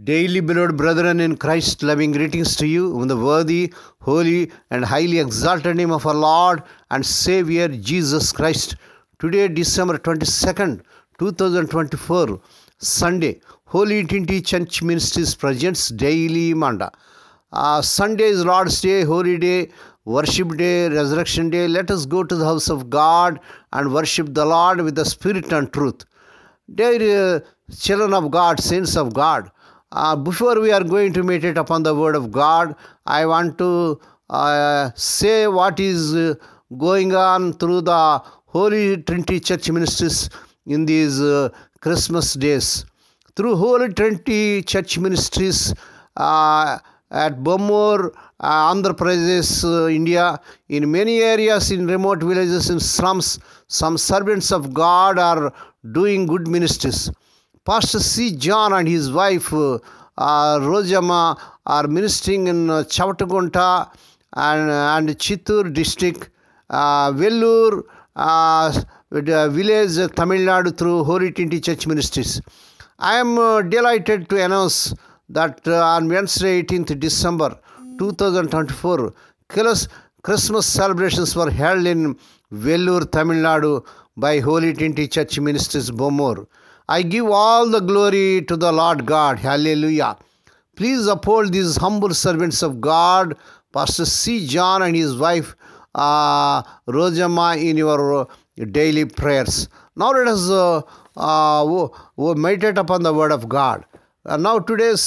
Daily, beloved brethren in Christ, loving greetings to you in the worthy, holy, and highly exalted name of our Lord and Savior Jesus Christ. Today, December 22nd, 2024, Sunday, Holy Trinity Church Ministries presents Daily Manda. Sunday is Lord's Day, Holy Day, Worship Day, Resurrection Day. Let us go to the house of God and worship the Lord with the Spirit and truth. Dear children of God, saints of God, before we are going to meditate upon the Word of God, I want to say what is going on through the Holy Trinity Church Ministries in these Christmas days. Through Holy Trinity Church Ministries at Bommur, Andhra Pradesh, India, in many areas, in remote villages, in slums, some servants of God are doing good ministries. Pastor C. John and his wife Rojama are ministering in Chavatagunta and Chittoor district, Vellore village, Tamil Nadu, through Holy Trinity Church Ministries. I am delighted to announce that on Wednesday, 18th December 2024, Christmas celebrations were held in Vellore, Tamil Nadu by Holy Trinity Church Ministries, Bommur. I give all the glory to the Lord God. Hallelujah. Please uphold these humble servants of God, Pastor C. John and his wife Rojama, in your daily prayers. Now let us meditate upon the Word of God. Now today's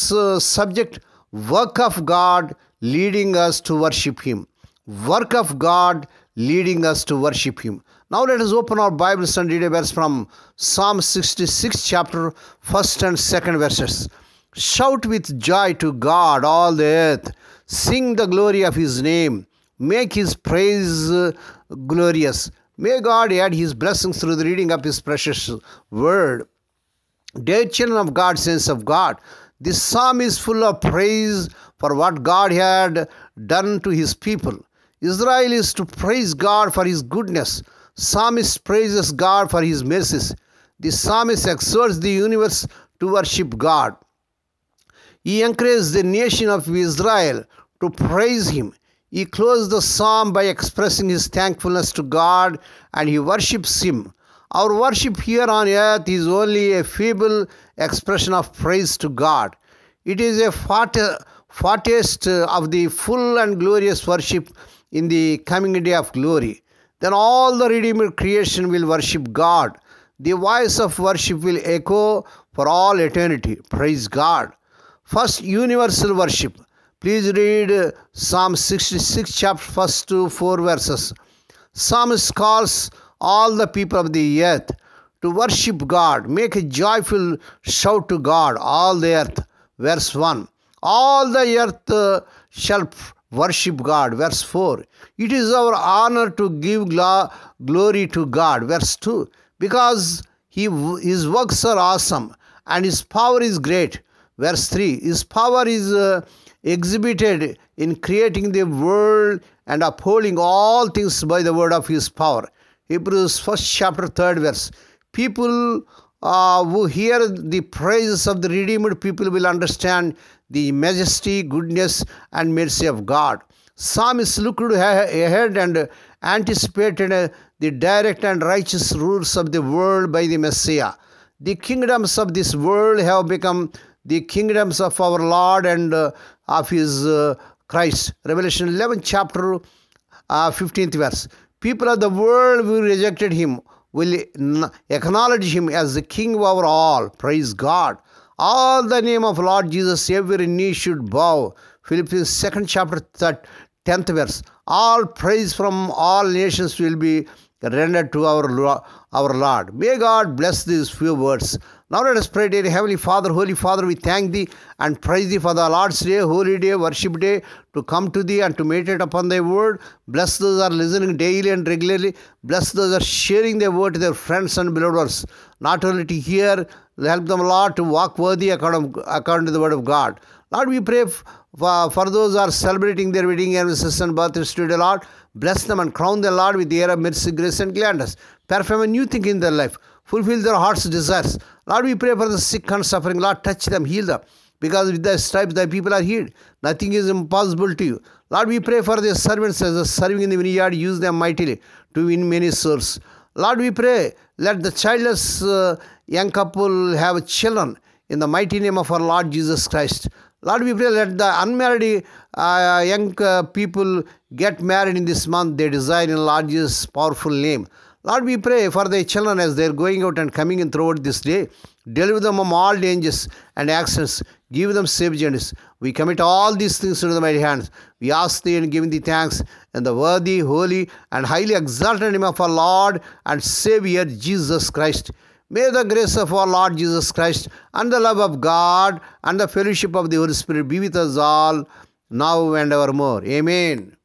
subject, work of God leading us to worship Him. Work of God leading us to worship Him. Now let us open our Bibles and read a verse from Psalm 66, chapter 1st and 2nd verses. Shout with joy to God, all the earth. Sing the glory of His name. Make His praise glorious. May God add His blessings through the reading of His precious word. Dear children of God, saints of God, this psalm is full of praise for what God had done to His people. Israel is to praise God for His goodness. Psalmist praises God for His mercies. The psalmist exhorts the universe to worship God. He encourages the nation of Israel to praise Him. He closed the psalm by expressing his thankfulness to God, and he worships Him. Our worship here on earth is only a feeble expression of praise to God. It is a foretaste of the full and glorious worship in the coming day of glory. Then all the redeemed creation will worship God. The voice of worship will echo for all eternity. Praise God. First, universal worship. Please read Psalm 66, chapter 1 to 4 verses. Psalmist calls all the people of the earth to worship God. Make a joyful shout to God, all the earth. Verse 1. All the earth shall worship God. Verse 4. It is our honor to give glory to God. Verse 2. Because His works are awesome and His power is great. Verse 3. His power is exhibited in creating the world and upholding all things by the word of His power. Hebrews 1st chapter 3rd verse. People who hear the praises of the redeemed people will understand the majesty, goodness, and mercy of God. Psalmist looked ahead and anticipated the direct and righteous rules of the world by the Messiah. The kingdoms of this world have become the kingdoms of our Lord and of His Christ. Revelation 11 chapter 15th verse. People of the world who rejected Him will acknowledge Him as the King over all. Praise God. All the name of Lord Jesus, every knee should bow. Philippians 2nd chapter 10th verse. All praise from all nations will be rendered to our Lord. May God bless these few words. Now let us pray. Dear Heavenly Father, Holy Father, we thank Thee and praise Thee for the Lord's Day, Holy Day, Worship Day, to come to Thee and to meditate upon Thy word. Bless those who are listening daily and regularly. Bless those who are sharing Thy word to their friends and beloved ones. Not only to hear, help them, Lord, to walk worthy according to the word of God. Lord, we pray for those who are celebrating their wedding anniversaries and birthdays today, Lord. Bless them and crown them, Lord, with the air of mercy, grace, and gladness. Perform a new thing in their life. Fulfill their heart's desires. Lord, we pray for the sick and suffering. Lord, touch them, heal them. because with the stripes thy people are healed. Nothing is impossible to you. Lord, we pray for the servants as a serving in the vineyard. Use them mightily to win many souls. Lord, we pray, let the childless young couple have children in the mighty name of our Lord Jesus Christ. Lord, we pray, let the unmarried young people get married in this month. They desire in Lord Jesus' powerful name. Lord, we pray for their children as they are going out and coming in throughout this day. Deliver them from all dangers and accidents. Give them safe journeys. We commit all these things into the mighty hands. We ask thee and give thee thanks in the worthy, holy, and highly exalted name of our Lord and Savior Jesus Christ. May the grace of our Lord Jesus Christ and the love of God and the fellowship of the Holy Spirit be with us all now and evermore. Amen.